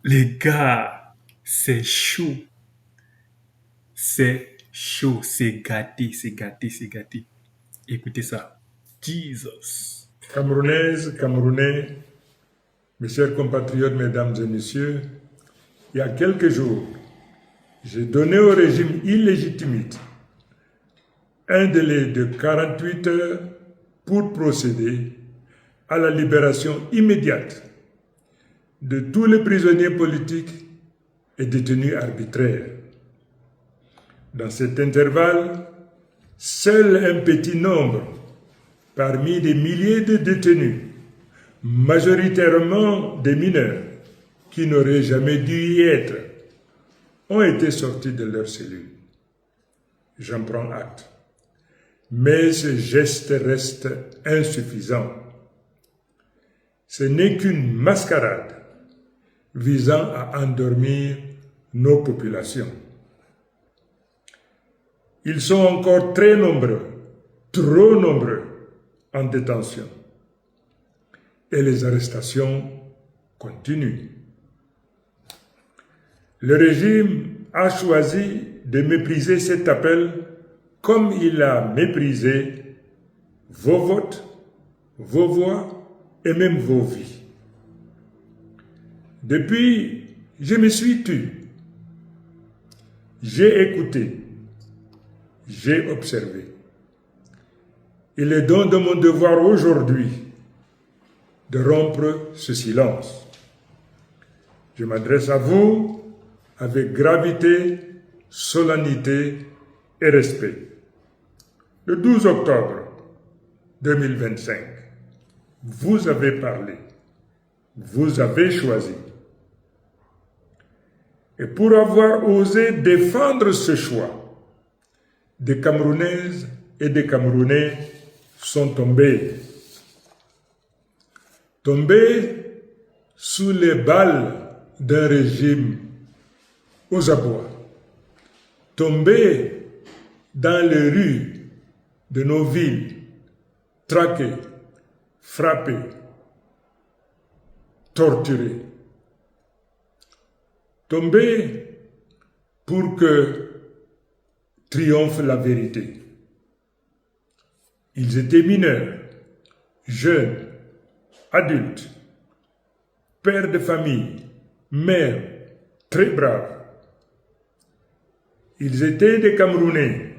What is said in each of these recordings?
Les gars, c'est chaud. C'est chaud. C'est gâté, c'est gâté, c'est gâté. Écoutez ça. Jesus. Camerounaises, Camerounais, mes chers compatriotes, mesdames et messieurs, il y a quelques jours, j'ai donné au régime illégitimiste un délai de 48 heures pour procéder à la libération immédiate de tous les prisonniers politiques et détenus arbitraires. Dans cet intervalle, seul un petit nombre, parmi des milliers de détenus, majoritairement des mineurs, qui n'auraient jamais dû y être, ont été sortis de leurs cellules. J'en prends acte. Mais ce geste reste insuffisant. Ce n'est qu'une mascarade visant à endormir nos populations. Ils sont encore très nombreux, trop nombreux, en détention. Et les arrestations continuent. Le régime a choisi de mépriser cet appel comme il a méprisé vos votes, vos voix et même vos vies. Depuis, je me suis tu. J'ai écouté. J'ai observé. Il est donc de mon devoir aujourd'hui de rompre ce silence. Je m'adresse à vous avec gravité, solennité et respect. Le 12 octobre 2025, vous avez parlé, vous avez choisi. Et pour avoir osé défendre ce choix, des Camerounaises et des Camerounais sont tombés. Tombés sous les balles d'un régime aux abois. Tombés dans les rues de nos villes, traqués, frappés, torturés. Tombés pour que triomphe la vérité. Ils étaient mineurs, jeunes, adultes, pères de famille, mères, très braves. Ils étaient des Camerounais.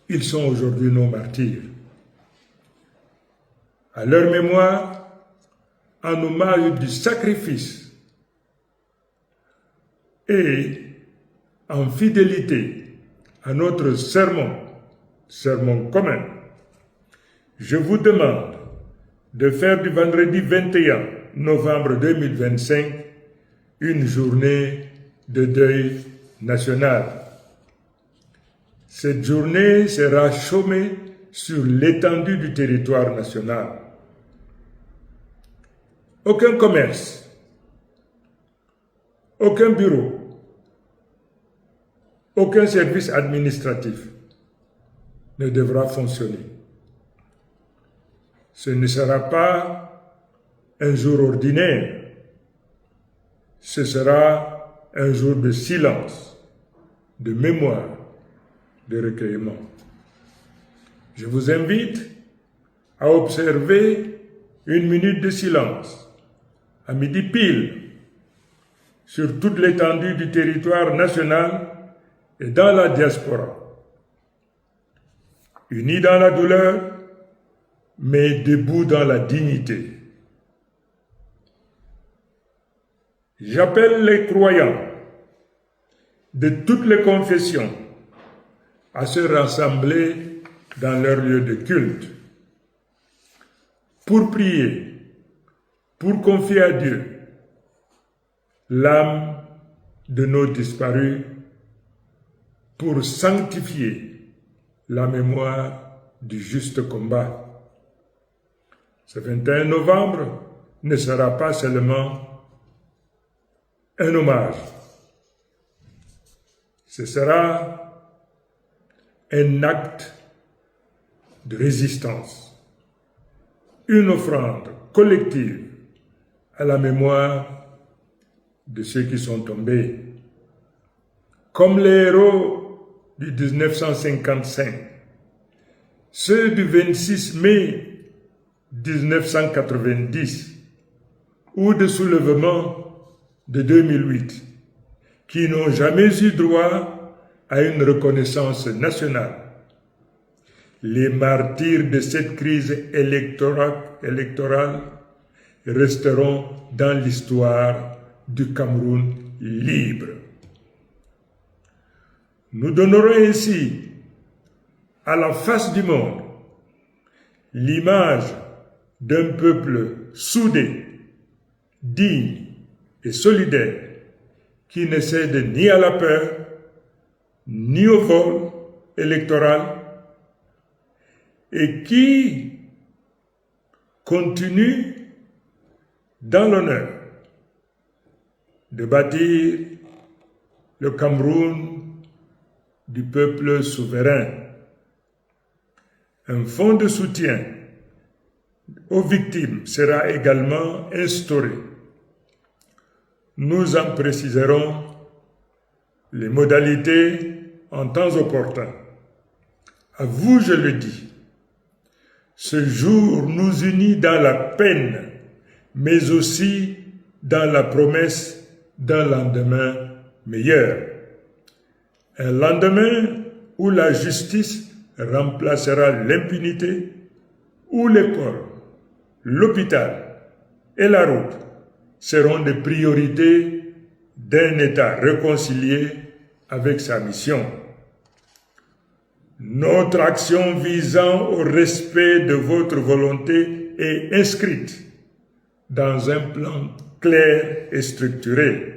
Ils sont aujourd'hui nos martyrs. À leur mémoire, en hommage du sacrifice et en fidélité à notre sermon commun, je vous demande de faire du vendredi 21 novembre 2025 une journée de deuil national. Cette journée sera chômée sur l'étendue du territoire national. Aucun commerce, aucun bureau, aucun service administratif ne devra fonctionner. Ce ne sera pas un jour ordinaire, ce sera un jour de silence, de mémoire, de recueillement. Je vous invite à observer une minute de silence à midi pile sur toute l'étendue du territoire national et dans la diaspora. Unis dans la douleur, mais debout dans la dignité. J'appelle les croyants de toutes les confessions à se rassembler dans leur lieu de culte pour prier, pour confier à Dieu l'âme de nos disparus, pour sanctifier la mémoire du juste combat. Ce 21 novembre ne sera pas seulement un hommage, ce sera un acte de résistance, une offrande collective à la mémoire de ceux qui sont tombés. Comme les héros du 1955, ceux du 26 mai 1990 ou de soulèvement de 2008, qui n'ont jamais eu droit à une reconnaissance nationale. Les martyrs de cette crise électorale resteront dans l'histoire du Cameroun libre. Nous donnerons ainsi à la face du monde l'image d'un peuple soudé, digne et solidaire qui ne cède ni à la peur, ni au vol électoral et qui continue dans l'honneur de bâtir le Cameroun du peuple souverain. Un fonds de soutien aux victimes sera également instauré. Nous en préciserons les modalités en temps opportun. À vous, je le dis, ce jour nous unit dans la peine, mais aussi dans la promesse d'un lendemain meilleur. Un lendemain où la justice remplacera l'impunité, où l'école, l'hôpital et la route seront des priorités d'un État réconcilié avec sa mission. Notre action visant au respect de votre volonté est inscrite dans un plan clair et structuré.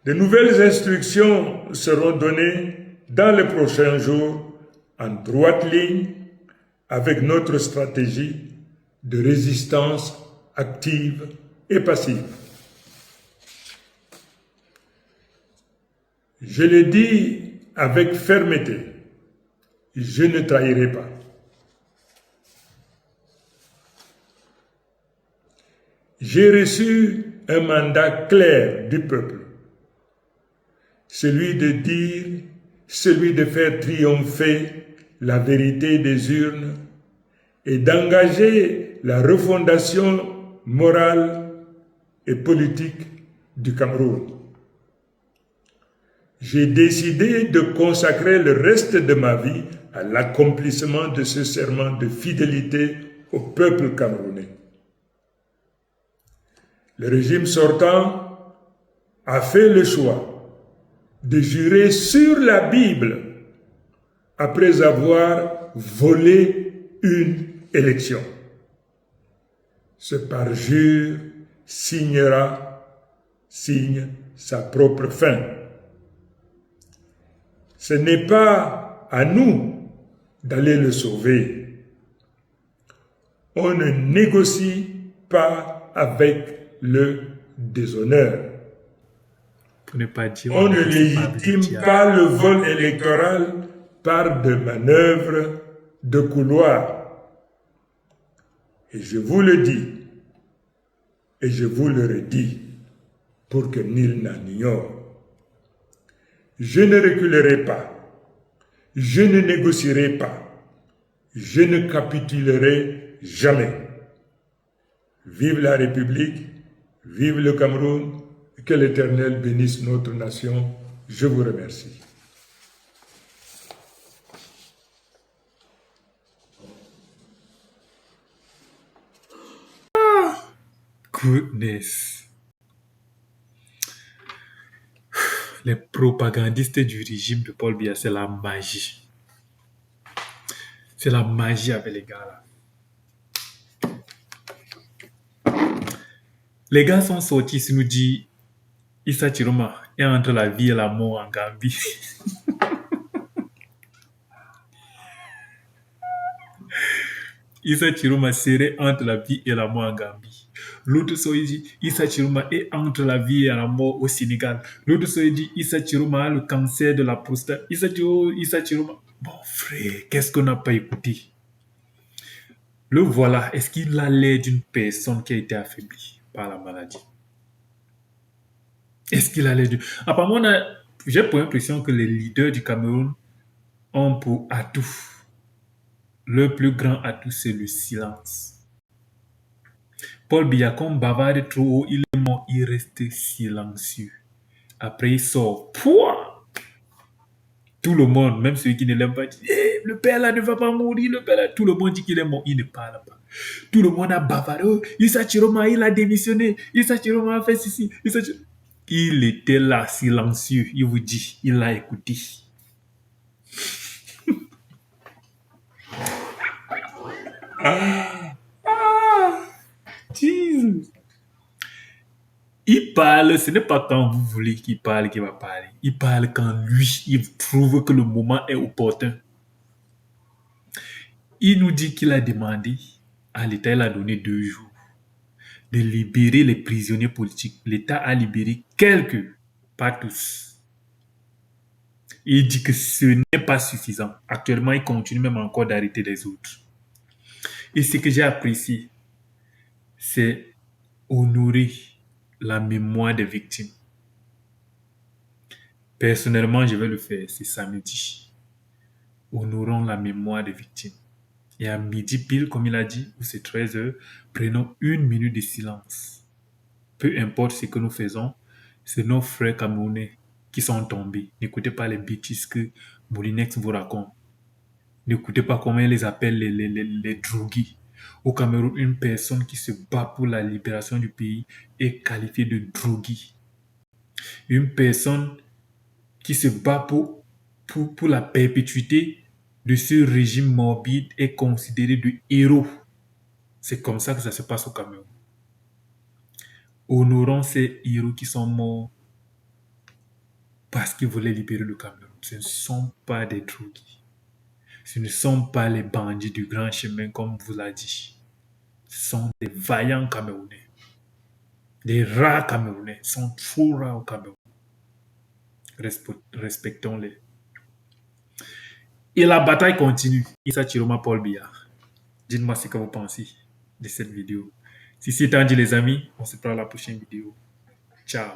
De nouvelles instructions seront données dans les prochains jours en droite ligne avec notre stratégie de résistance active et passive. Je le dis avec fermeté, je ne trahirai pas. J'ai reçu un mandat clair du peuple, celui de faire triompher la vérité des urnes et d'engager la refondation morale et politique du Cameroun. J'ai décidé de consacrer le reste de ma vie à l'accomplissement de ce serment de fidélité au peuple camerounais. Le régime sortant a fait le choix de jurer sur la Bible après avoir volé une élection. Ce parjure signe sa propre fin. Ce n'est pas à nous d'aller le sauver. On ne négocie pas avec le déshonneur. Pour ne pas dire, On ne légitime pas le vol électoral par de manœuvres de couloir. Et je vous le dis, et je vous le redis, pour que nul n'en ignore. Je ne reculerai pas, je ne négocierai pas, je ne capitulerai jamais. Vive la République, vive le Cameroun, que l'Éternel bénisse notre nation. Je vous remercie. Goodness. Les propagandistes du régime de Paul Biya, c'est la magie. C'est la magie avec les gars là. Les gars sont sortis, ils nous disent Issa Chiroma est entre la vie et la mort en Gambie. Issa Chiroma serait entre la vie et la mort en Gambie. L'autre soir, il dit Issa Chiroma est entre la vie et la mort au Sénégal. L'autre soir, il dit Issa Chiroma a le cancer de la prostate. Issa Chiroma. Bon frère, qu'est-ce qu'on n'a pas écouté? Le voilà, est-ce qu'il a l'air d'une personne qui a été affaiblie? par la maladie. Est-ce qu'il allait dire? Apparemment, j'ai pour l'impression que les leaders du Cameroun ont pour atout, le plus grand atout, c'est le silence. Paul Biya, comme bavarde trop haut, il est mort, il reste silencieux. Après, il sort. Pouah! Tout le monde, même ceux qui ne l'aiment pas, dit le père là ne va pas mourir, le père là. Tout le monde dit qu'il est mort, il ne parle pas. Tout le monde a bavardé. Oh, Issa Chiroma, il a démissionné. Issa Chiroma a fait ceci. Il était là, silencieux. Il vous dit, il a écouté. Jesus. Il parle, ce n'est pas quand vous voulez qu'il parle qu'il va parler. Il parle quand lui, il trouve que le moment est opportun. Il nous dit qu'il a demandé à l'État, il a donné 2 jours, de libérer les prisonniers politiques. L'État a libéré quelques, pas tous. Il dit que ce n'est pas suffisant. Actuellement, il continue même encore d'arrêter les autres. Et ce que j'ai apprécié, c'est honorer la mémoire des victimes. Personnellement, je vais le faire, c'est samedi. Honorons la mémoire des victimes. Et à midi pile, comme il a dit, ou c'est 13 heures, prenons 1 minute de silence. Peu importe ce que nous faisons, c'est nos frères camerounais qui sont tombés. N'écoutez pas les bêtises que Moulinex vous raconte. N'écoutez pas comment il les appelle les drogués. Au Cameroun, une personne qui se bat pour la libération du pays est qualifiée de drogué. Une personne qui se bat pour la perpétuité de ce régime morbide est considéré de héros. C'est comme ça que ça se passe au Cameroun. Honorons ces héros qui sont morts parce qu'ils voulaient libérer le Cameroun. Ce ne sont pas des drogués. Ce ne sont pas les bandits du grand chemin comme vous l'a dit. Ce sont des vaillants Camerounais. Des rats Camerounais. Ils sont trop rares au Cameroun. Respectons-les. Et la bataille continue. Issa Chiroma, Paul Biya. Dites-moi ce que vous pensez de cette vidéo. Si c'est dit les amis, on se prend à la prochaine vidéo. Ciao.